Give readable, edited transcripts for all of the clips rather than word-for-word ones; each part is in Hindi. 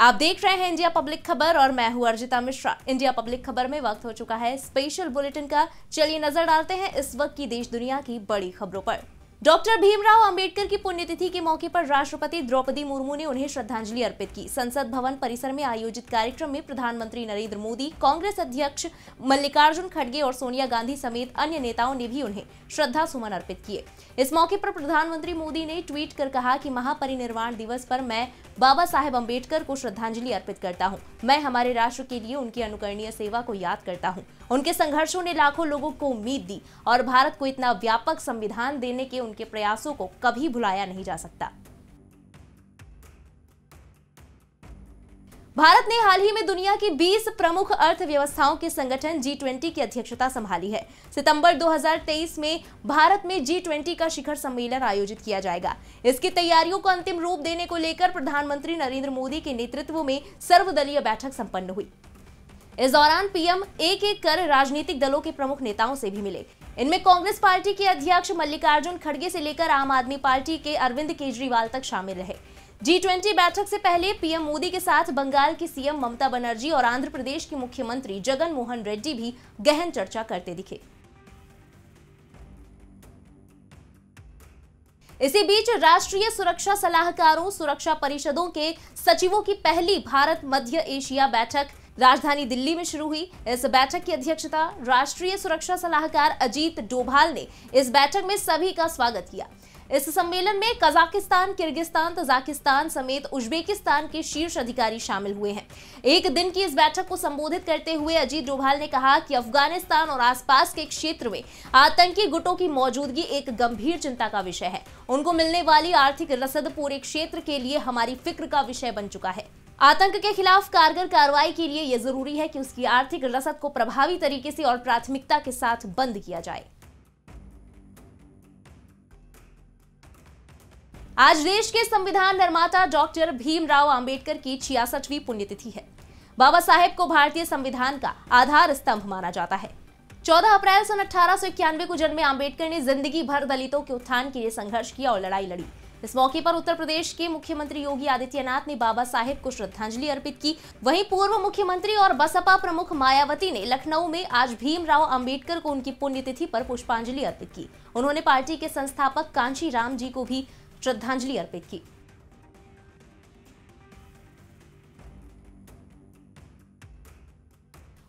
आप देख रहे हैं इंडिया पब्लिक खबर और मैं हूं अर्जिता मिश्रा। इंडिया पब्लिक खबर में वक्त हो चुका है स्पेशल बुलेटिन का। चलिए नजर डालते हैं इस वक्त की देश दुनिया की बड़ी खबरों पर। डॉक्टर भीमराव अंबेडकर की पुण्यतिथि के मौके पर राष्ट्रपति द्रौपदी मुर्मू ने उन्हें श्रद्धांजलि अर्पित की। संसद भवन परिसर में आयोजित कार्यक्रम में प्रधानमंत्री नरेंद्र मोदी, कांग्रेस अध्यक्ष मल्लिकार्जुन खड़गे और सोनिया गांधी समेत अन्य नेताओं ने भी उन्हें श्रद्धा सुमन अर्पित किए। इस मौके पर प्रधानमंत्री मोदी ने ट्वीट कर कहा कि महापरिनिर्वाण दिवस पर मैं बाबा साहेब अंबेडकर को श्रद्धांजलि अर्पित करता हूं। मैं हमारे राष्ट्र के लिए उनकी अनुकरणीय सेवा को याद करता हूं। उनके संघर्षों ने लाखों लोगों को उम्मीद दी और भारत को इतना व्यापक संविधान देने के उनके प्रयासों को कभी भुलाया नहीं जा सकता। भारत ने हाल ही में दुनिया की 20 प्रमुख अर्थव्यवस्थाओं के संगठन G20 की अध्यक्षता संभाली है। सितंबर 2023 में भारत में G20 का शिखर सम्मेलन आयोजित किया जाएगा। इसकी तैयारियों को अंतिम रूप देने को लेकर प्रधानमंत्री नरेंद्र मोदी के नेतृत्व में सर्वदलीय बैठक संपन्न हुई। इस दौरान पीएम एक एक कर राजनीतिक दलों के प्रमुख नेताओं से भी मिले। इनमें कांग्रेस पार्टी के अध्यक्ष मल्लिकार्जुन खड़गे से लेकर आम आदमी पार्टी के अरविंद केजरीवाल तक शामिल रहे। G20 बैठक से पहले पीएम मोदी के साथ बंगाल की सीएम ममता बनर्जी और आंध्र प्रदेश के मुख्यमंत्री जगन मोहन रेड्डी भी गहन चर्चा करते दिखे। इसी बीच राष्ट्रीय सुरक्षा सलाहकारों, सुरक्षा परिषदों के सचिवों की पहली भारत मध्य एशिया बैठक राजधानी दिल्ली में शुरू हुई। इस बैठक की अध्यक्षता राष्ट्रीय सुरक्षा सलाहकार अजीत डोभाल ने इस बैठक में सभी का स्वागत किया। इस सम्मेलन में कजाकिस्तान, किर्गिस्तान, तजाकिस्तान समेत उज्बेकिस्तान के शीर्ष अधिकारी शामिल हुए हैं। एक दिन की इस बैठक को संबोधित करते हुए अजीत डोभाल ने कहा कि अफगानिस्तान और आसपास के क्षेत्र में आतंकी गुटों की मौजूदगी एक गंभीर चिंता का विषय है। उनको मिलने वाली आर्थिक रसद पूरे क्षेत्र के लिए हमारी फिक्र का विषय बन चुका है। आतंक के खिलाफ कारगर कार्रवाई के लिए यह जरूरी है कि उसकी आर्थिक रसद को प्रभावी तरीके से और प्राथमिकता के साथ बंद किया जाए। आज देश के संविधान निर्माता डॉक्टर भीमराव अंबेडकर की 66वीं पुण्यतिथि है। बाबा साहेब को भारतीय संविधान का आधार स्तंभ माना जाता है। 14 अप्रैल सन 1891 को जन्मे अंबेडकर ने जिंदगी भर दलितों के उत्थान के लिए संघर्ष किया और लड़ाई लड़ी। इस मौके पर उत्तर प्रदेश के मुख्यमंत्री योगी आदित्यनाथ ने बाबा साहेब को श्रद्धांजलि अर्पित की। वहीं पूर्व मुख्यमंत्री और बसपा प्रमुख मायावती ने लखनऊ में आज भीमराव अंबेडकर को उनकी पुण्यतिथि पर पुष्पांजलि अर्पित की। उन्होंने पार्टी के संस्थापक कांची राम जी को भी श्रद्धांजलि अर्पित की।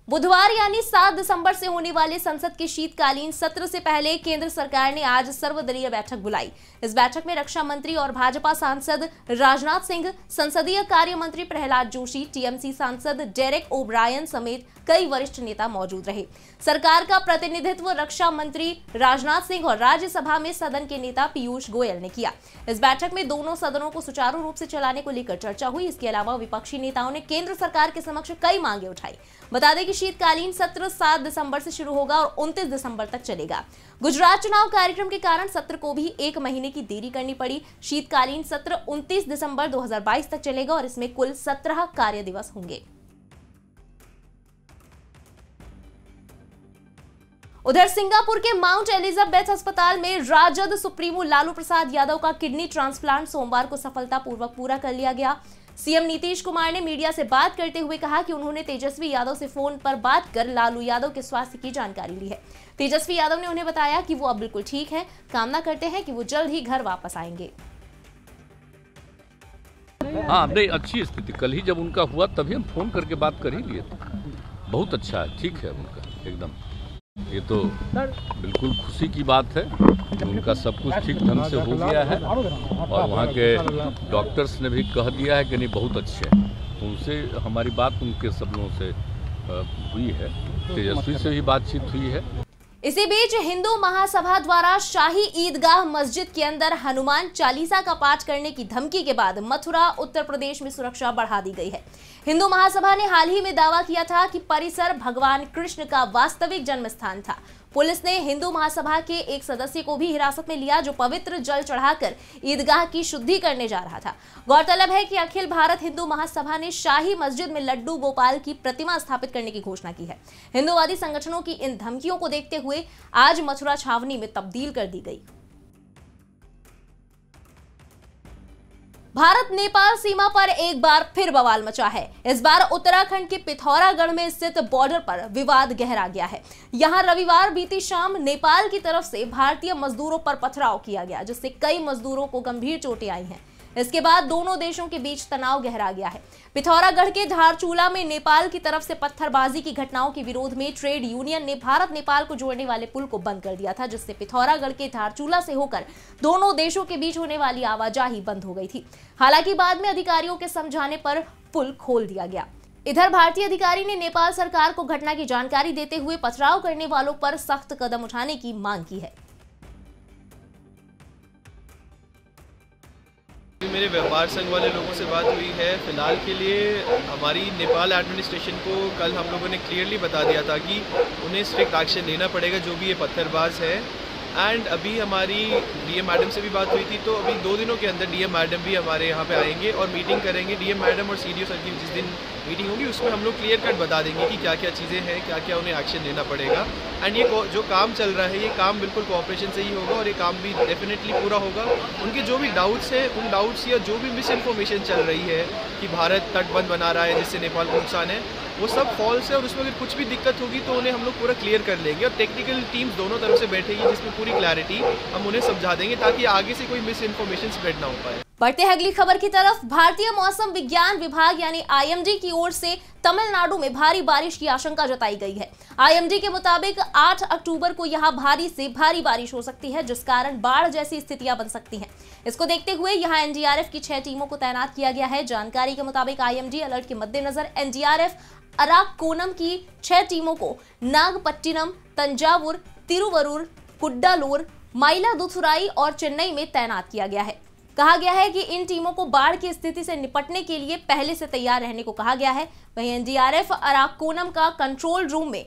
बुधवार यानी 7 दिसंबर से होने वाले संसद के शीतकालीन सत्र से पहले केंद्र सरकार ने आज सर्वदलीय बैठक बुलाई। इस बैठक में रक्षा मंत्री और भाजपा सांसद राजनाथ सिंह, संसदीय कार्य मंत्री प्रहलाद जोशी, टीएमसी सांसद डेरेक ओब्रायन समेत कई वरिष्ठ नेता मौजूद रहे। सरकार का प्रतिनिधित्व रक्षा मंत्री राजनाथ सिंह और राज्यसभा में सदन के नेता पीयूष गोयल ने किया। इस बैठक में दोनों सदनों को सुचारू रूप से चलाने को लेकर चर्चा हुई। इसके अलावा विपक्षी नेताओं ने केंद्र सरकार के समक्ष कई मांगे उठाई। बता दें कि शीतकालीन सत्र 7 दिसंबर से शुरू होगा और 29 दिसंबर तक चलेगा। गुजरात चुनाव कार्यक्रम के कारण सत्र को भी 1 महीने की देरी करनी पड़ी। शीतकालीन सत्र 29 दिसंबर 2022 तक चलेगा और इसमें कुल 17 कार्य दिवस होंगे। उधर सिंगापुर के माउंट एलिजाबेथ अस्पताल में राजद सुप्रीमो लालू प्रसाद यादव का किडनी ट्रांसप्लांट सोमवार को सफलतापूर्वक पूरा कर लिया गया। सीएम नीतीश कुमार ने मीडिया से बात करते हुए कहा कि उन्होंने तेजस्वी यादव से फोन पर बात कर लालू यादव के स्वास्थ्य की जानकारी ली है। तेजस्वी यादव ने उन्हें बताया कि वो अब बिल्कुल ठीक हैं। कामना करते हैं कि वो जल्द ही घर वापस आएंगे। हाँ, नहीं, अच्छी स्थिति। कल ही जब उनका हुआ तभी हम फोन करके बात कर ही लिए थे। बहुत अच्छा है, ठीक है उनका एकदम। ये तो बिल्कुल खुशी की बात है कि उनका सब कुछ ठीक ढंग से हो गया है और वहाँ के डॉक्टर्स ने भी कह दिया है कि नहीं बहुत अच्छे हैं। उनसे हमारी बात उनके सब लोगों से हुई है, तेजस्वी से भी बातचीत हुई है। इसी बीच हिंदू महासभा द्वारा शाही ईदगाह मस्जिद के अंदर हनुमान चालीसा का पाठ करने की धमकी के बाद मथुरा, उत्तर प्रदेश में सुरक्षा बढ़ा दी गई है। हिंदू महासभा ने हाल ही में दावा किया था कि परिसर भगवान कृष्ण का वास्तविक जन्म स्थान था। पुलिस ने हिंदू महासभा के एक सदस्य को भी हिरासत में लिया जो पवित्र जल चढ़ाकर ईदगाह की शुद्धि करने जा रहा था। गौरतलब है कि अखिल भारत हिंदू महासभा ने शाही मस्जिद में लड्डू गोपाल की प्रतिमा स्थापित करने की घोषणा की है। हिंदूवादी संगठनों की इन धमकियों को देखते हुए आज मथुरा छावनी में तब्दील कर दी गई। भारत नेपाल सीमा पर एक बार फिर बवाल मचा है। इस बार उत्तराखंड के पिथौरागढ़ में स्थित बॉर्डर पर विवाद गहरा गया है। यहां रविवार बीती शाम नेपाल की तरफ से भारतीय मजदूरों पर पथराव किया गया, जिससे कई मजदूरों को गंभीर चोटें आई हैं। इसके बाद दोनों देशों के बीच तनाव गहरा गया है। पिथौरागढ़ के धारचूला में नेपाल की तरफ से पत्थरबाजी की घटनाओं के विरोध में ट्रेड यूनियन ने भारत नेपाल को जोड़ने वाले पुल को बंद कर दिया था, जिससे पिथौरागढ़ के धारचूला से होकर दोनों देशों के बीच होने वाली आवाजाही बंद हो गई थी। हालांकि बाद में अधिकारियों के समझाने पर पुल खोल दिया गया। इधर भारतीय अधिकारी ने नेपाल सरकार को घटना की जानकारी देते हुए पथराव करने वालों पर सख्त कदम उठाने की मांग की है। मेरे व्यापार संघ वाले लोगों से बात हुई है। फिलहाल के लिए हमारी नेपाल एडमिनिस्ट्रेशन को कल हम लोगों ने क्लियरली बता दिया था कि उन्हें स्ट्रिक्ट एक्शन लेना पड़ेगा जो भी ये पत्थरबाज है। एंड अभी हमारी डीएम मैडम से भी बात हुई थी, तो अभी 2 दिनों के अंदर डीएम मैडम भी हमारे यहाँ पे आएंगे और मीटिंग करेंगे। डीएम मैडम और सीडीओ सर की जिस दिन मीटिंग होगी उसमें हम लोग क्लियर कट बता देंगे कि क्या क्या चीज़ें हैं, क्या क्या उन्हें एक्शन लेना पड़ेगा। एंड ये जो काम चल रहा है ये काम बिल्कुल कोऑपरेशन से ही होगा और ये काम भी डेफिनेटली पूरा होगा। उनके जो भी डाउट्स हैं उन डाउट्स या जो भी मिस इन्फॉर्मेशन चल रही है कि भारत तटबंध बना रहा है जिससे नेपाल को नुकसान है, वो सब फॉल्स है और उसमें अगर कुछ भी दिक्कत होगी तो उन्हें हम लोग पूरा क्लियर कर लेंगे और टेक्निकल टीम्स दोनों तरफ से बैठेगी जिसमें पूरी क्लैरिटी हम उन्हें समझा देंगे ताकि आगे से कोई मिस इन्फॉर्मेशन स्प्रेड ना हो पाए। बढ़ते हैं अगली खबर की तरफ। भारतीय मौसम विज्ञान विभाग यानी आईएमडी की ओर से तमिलनाडु में भारी बारिश की आशंका जताई गई है। आईएमडी के मुताबिक 8 अक्टूबर को यहां भारी से भारी बारिश हो सकती है, जिस कारण बाढ़ जैसी स्थितियां बन सकती हैं। इसको देखते हुए यहां एनडीआरएफ की 6 टीमों को तैनात किया गया है। जानकारी के मुताबिक आईएमडी अलर्ट के मद्देनजर एनडीआरएफ अराक्कोनम की 6 टीमों को नागपट्टिनम, तंजावुर, तिरुवरूर, कुड्डालोर, माइलादुथुराई और चेन्नई में तैनात किया गया है। कहा गया है कि इन टीमों को बाढ़ की स्थिति से निपटने के लिए पहले से तैयार रहने को कहा गया है। वहीं एनडीआरएफ अराक्कोनम का कंट्रोल रूम में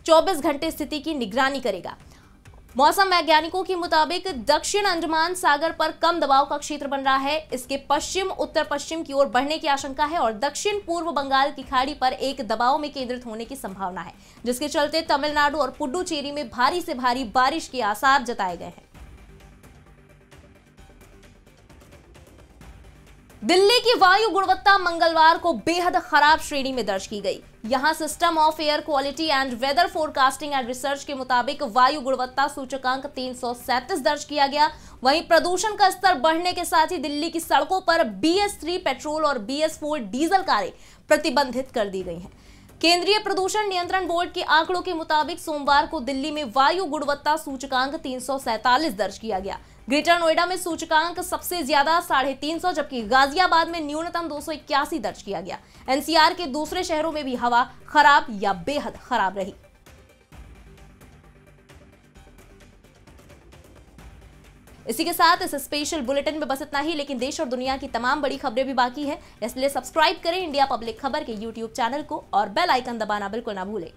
24 घंटे स्थिति की निगरानी करेगा। मौसम वैज्ञानिकों के मुताबिक दक्षिण अंडमान सागर पर कम दबाव का क्षेत्र बन रहा है। इसके पश्चिम उत्तर पश्चिम की ओर बढ़ने की आशंका है और दक्षिण पूर्व बंगाल की खाड़ी पर एक दबाव में केंद्रित होने की संभावना है, जिसके चलते तमिलनाडु और पुडुचेरी में भारी से भारी बारिश के आसार जताए गए हैं। दिल्ली की वायु गुणवत्ता मंगलवार को बेहद खराब श्रेणी में दर्ज की गई। यहां system of air quality and weather forecasting and research के मुताबिक वायु गुणवत्ता सूचकांक 337 दर्ज किया गया। वहीं प्रदूषण का स्तर बढ़ने के साथ ही दिल्ली की सड़कों पर BS3 पेट्रोल और BS4 डीजल कारें प्रतिबंधित कर दी गई हैं। केंद्रीय प्रदूषण नियंत्रण बोर्ड के आंकड़ों के मुताबिक सोमवार को दिल्ली में वायु गुणवत्ता सूचकांक 347 दर्ज किया गया। ग्रेटर नोएडा में सूचकांक सबसे ज्यादा 350, जबकि गाजियाबाद में न्यूनतम 281 दर्ज किया गया। एनसीआर के दूसरे शहरों में भी हवा खराब या बेहद खराब रही। इसी के साथ इस स्पेशल बुलेटिन में बस इतना ही, लेकिन देश और दुनिया की तमाम बड़ी खबरें भी बाकी है, इसलिए सब्सक्राइब करें इंडिया पब्लिक खबर के YouTube चैनल को और बेल आइकन दबाना बिल्कुल ना भूलें।